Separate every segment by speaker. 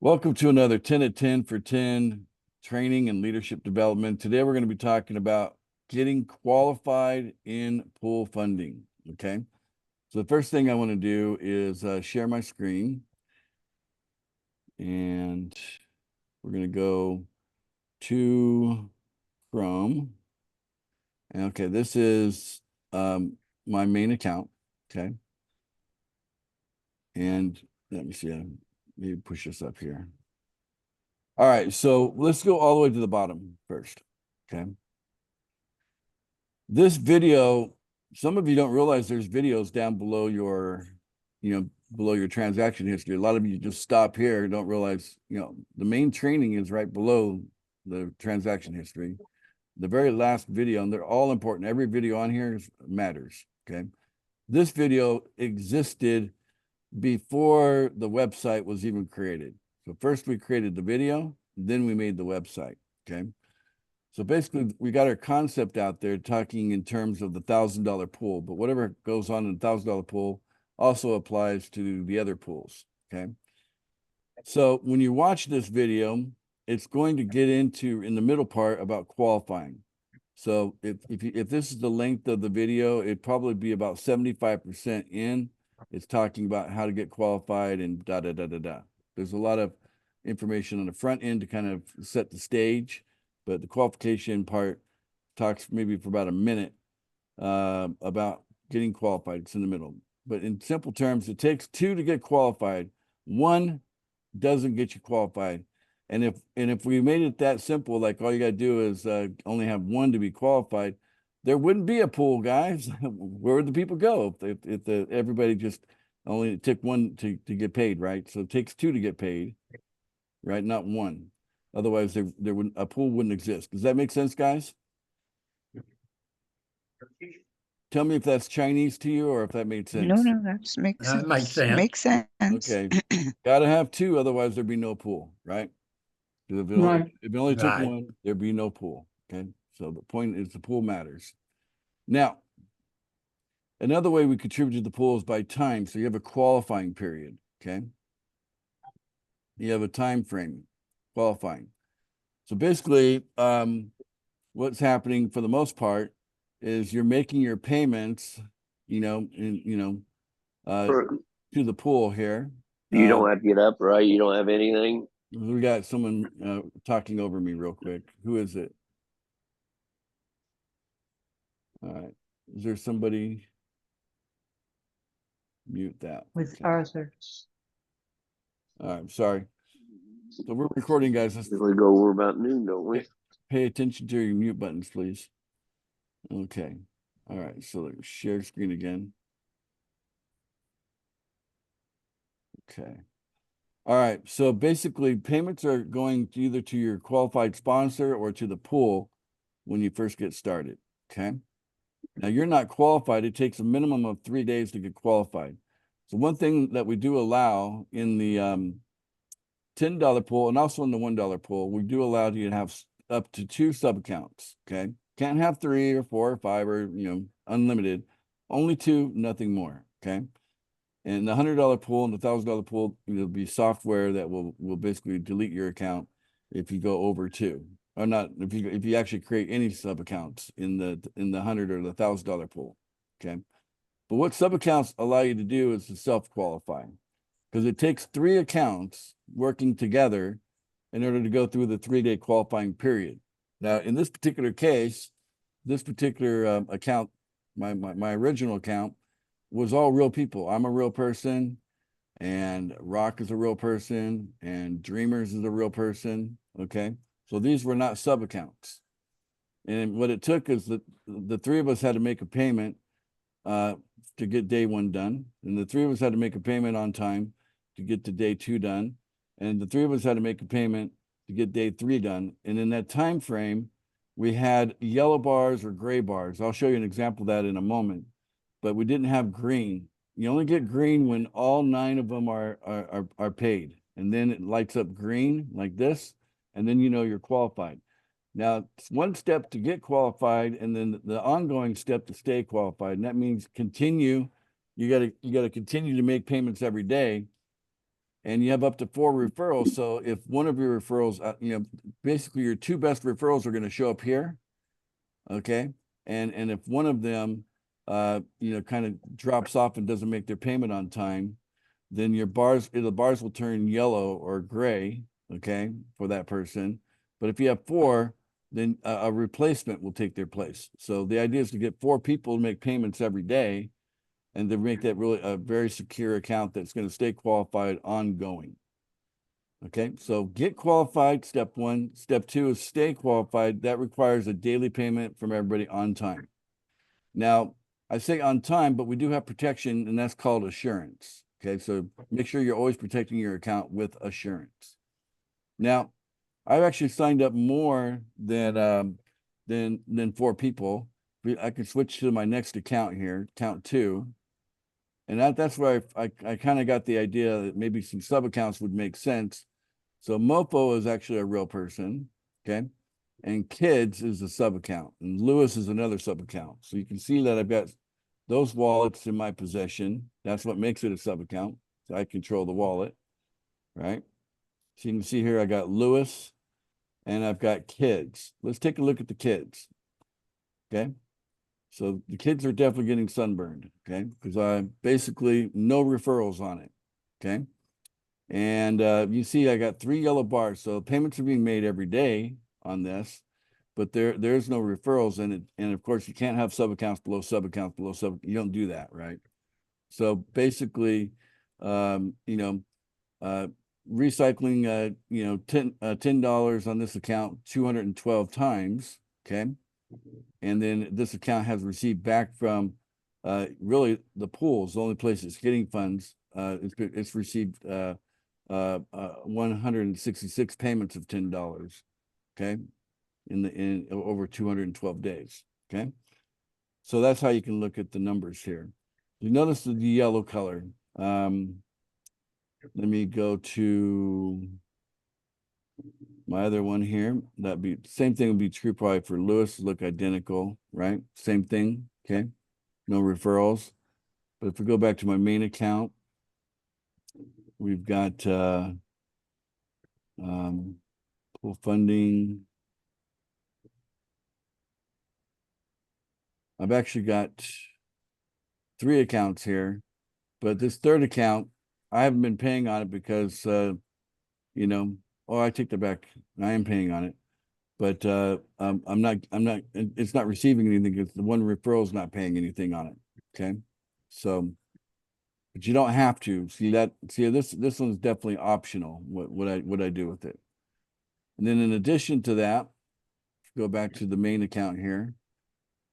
Speaker 1: Welcome to another 10 at 10 for 10 training and leadership development. Today, we're going to be talking about getting qualified in pool funding. Okay. So the first thing I want to do is share my screen. And we're going to go to Chrome. And okay, this is my main account. Okay. And let me see. Maybe push this up here. All right, so let's go all the way to the bottom first, okay? This video, some of you don't realize there's videos down below your, below your transaction history. A lot of you just stop here and don't realize, the main training is right below the transaction history. The very last video, and they're all important. Every video on here matters, okay? This video existed before the website was even created. So first we created the video, then we made the website, okay? So basically we got our concept out there talking in terms of the $1,000 pool, but whatever goes on in the $1,000 pool also applies to the other pools, okay? So when you watch this video, it's going to get into, in the middle part, about qualifying. So if this is the length of the video, it'd probably be about 75% in. It's talking about how to get qualified and da da da da da. There's a lot of information on the front end to kind of set the stage, but the qualification part talks maybe for about a minute about getting qualified. It's in the middle. But in simple terms, it takes two to get qualified. One doesn't get you qualified. And if we made it that simple, like all you got to do is only have one to be qualified, there wouldn't be a pool, guys. Where would the people go if everybody just only took one to get paid, right? So it takes two to get paid, right? Not one. Otherwise, there wouldn't, a pool wouldn't exist. Does that make sense, guys? Tell me if that's Chinese to you or if that made sense.
Speaker 2: No, that makes sense.
Speaker 3: Makes sense.
Speaker 2: Makes sense.
Speaker 1: Okay. Got to have two, otherwise there'd be no pool, right? If it only took one, there'd be no pool. Okay. So the point is the pool matters. Now, another way we contribute to the pool is by time. So you have a qualifying period. Okay. You have a time frame qualifying. So basically, what's happening for the most part is you're making your payments, to the pool here.
Speaker 4: You don't have to get up, right? You don't have anything.
Speaker 1: We got someone talking over me real quick. Who is it? All right. Is there somebody? Mute that.
Speaker 2: With
Speaker 1: okay.
Speaker 2: Arthur.
Speaker 1: All right. Sorry. So we're recording, guys.
Speaker 4: We go over about noon, don't we?
Speaker 1: Pay attention to your mute buttons, please. Okay. All right. So share screen again. Okay. All right, so basically payments are going either to your qualified sponsor or to the pool when you first get started, okay? Now you're not qualified. It takes a minimum of 3 days to get qualified. So one thing that we do allow in the $10 pool and also in the $1 pool, we do allow you to have up to 2 sub-accounts, okay? Can't have 3 or 4 or 5 or, unlimited. Only 2, nothing more, okay? And the $100 pool and the $1,000 pool, there'll be software that will basically delete your account if you go over 2, or not if you actually create any sub accounts in the $100 or the $1,000 pool. Okay, but what sub accounts allow you to do is to self-qualify, because it takes 3 accounts working together in order to go through the 3-day qualifying period. Now, in this particular case, this particular account, my original account, was all real people. I'm a real person, and Rock is a real person, and Dreamers is a real person. Okay, so these were not sub accounts. And what it took is that the 3 of us had to make a payment to get day 1 done, and the 3 of us had to make a payment on time to get to day 2 done, and the 3 of us had to make a payment to get day 3 done. And in that time frame, we had yellow bars or gray bars. I'll show you an example of that in a moment. But we didn't have green. You only get green when all 9 of them are paid. And then it lights up green like this, and then you're qualified. Now, it's one step to get qualified, and then the ongoing step to stay qualified. And that means continue. You gotta continue to make payments every day. and you have up to 4 referrals. So if one of your referrals, basically your 2 best referrals are going to show up here. Okay. And if one of them, kind of drops off and doesn't make their payment on time, then the bars will turn yellow or gray. Okay. For that person. But if you have 4, then a replacement will take their place. So the idea is to get 4 people to make payments every day, and to make that really a very secure account that's going to stay qualified ongoing. Okay, so get qualified, step 1. Step 2 is stay qualified. That requires a daily payment from everybody on time. Now, I say on time, but we do have protection, and that's called assurance. Okay, so make sure you're always protecting your account with assurance. Now, I've actually signed up more than 4 people. I can switch to my next account here, account 2. And that's where I kind of got the idea that maybe some sub accounts would make sense. So Mofo is actually a real person, okay? And Kids is a sub account, and Lewis is another sub account. So you can see that I've got those wallets in my possession. That's what makes it a sub account. So I control the wallet, right? So you can see here I got Lewis and I've got Kids. Let's take a look at the Kids, okay? So the kids are definitely getting sunburned, okay? Because I basically no referrals on it, okay? And you see I got 3 yellow bars. So payments are being made every day on this, but there's no referrals in it. And of course, you can't have sub accounts below sub accounts below sub. You don't do that, right? So basically, recycling, $10 on this account 212 times, okay? And then this account has received back from really the pools, the only place it's getting funds. It's received 166 payments of $10, okay, in over 212 days, okay. So that's how you can look at the numbers here. You notice the yellow color. Let me go to my other one here. That'd be same thing would be true probably for Lewis. Look identical, right? Same thing. Okay. No referrals. But if we go back to my main account, we've got pool funding. I've actually got 3 accounts here, but this 3rd account, I haven't been paying on it because I take that back. I am paying on it. But I'm not, it's not receiving anything because the one referral is not paying anything on it. Okay. So, but you don't have to this one's definitely optional. What I do with it. And then in addition to that, go back to the main account here.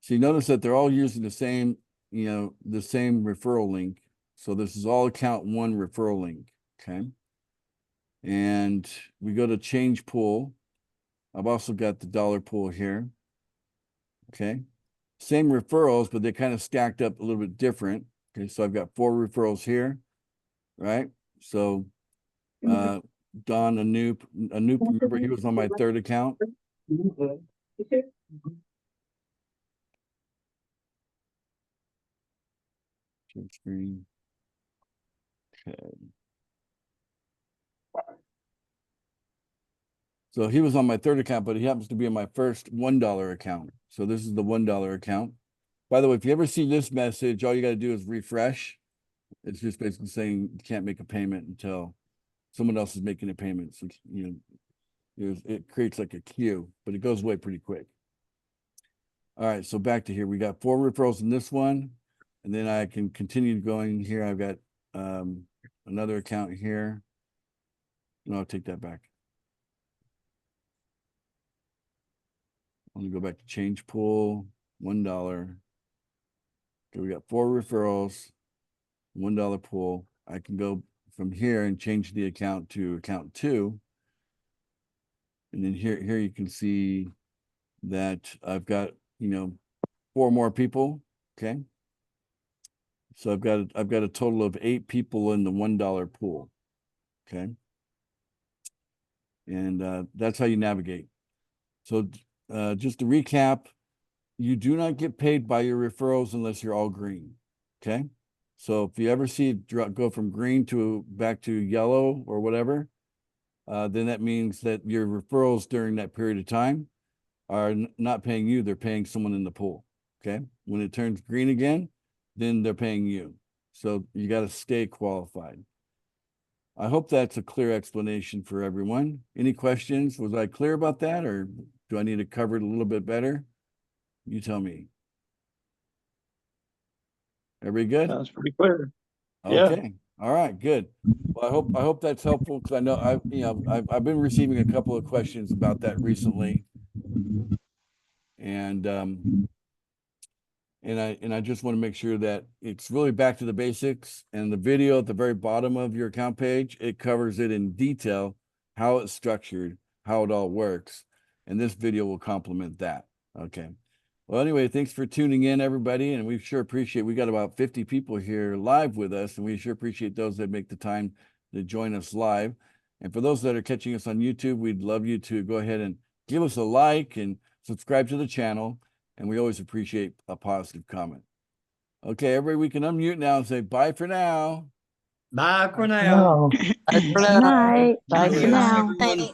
Speaker 1: So you notice that they're all using the same referral link. So this is all account 1 referral link. Okay. And we go to change pool. I've also got the dollar pool here. Okay. Same referrals, but they're kind of stacked up a little bit different. Okay. So I've got 4 referrals here, right? So Don, Anoop, remember he was on my 3rd account. Screen. Okay. So he was on my 3rd account, but he happens to be on my first $1 account. So this is the $1 account. By the way, if you ever see this message, all you got to do is refresh. It's just basically saying you can't make a payment until someone else is making a payment. So, it creates like a queue, but it goes away pretty quick. All right, so back to here. We got 4 referrals in this one, and then I can continue going here. I've got another account here. No, I'll take that back. I'm gonna go back to change pool, $1. Okay, we got 4 referrals, $1 pool. I can go from here and change the account to account 2. And then here you can see that I've got, 4 more people. Okay. So I've got a total of 8 people in the $1 pool. Okay. And that's how you navigate. So just to recap, you do not get paid by your referrals unless you're all green. Okay. So if you ever see it go from green to back to yellow or whatever, then that means that your referrals during that period of time are not paying you, they're paying someone in the pool. Okay. When it turns green again, then they're paying you. So you got to stay qualified. I hope that's a clear explanation for everyone. Any questions? Was I clear about that, or do I need to cover it a little bit better? You tell me. Everybody good?
Speaker 2: Sounds pretty clear. Yeah.
Speaker 1: Okay. All right, good. Well, I hope that's helpful, because I know I've been receiving a couple of questions about that recently. And I just want to make sure that it's really back to the basics, and the video at the very bottom of your account page, it covers it in detail, how it's structured, how it all works. And this video will complement that. Okay. Well, anyway, thanks for tuning in, everybody. And we sure appreciate, we got about 50 people here live with us, and we sure appreciate those that make the time to join us live. And for those that are catching us on YouTube, we'd love you to go ahead and give us a like and subscribe to the channel. And we always appreciate a positive comment. Okay, everybody, we can unmute now and say bye for now.
Speaker 2: Bye for now.
Speaker 3: Good night. Bye for
Speaker 1: Good
Speaker 3: now.
Speaker 1: night.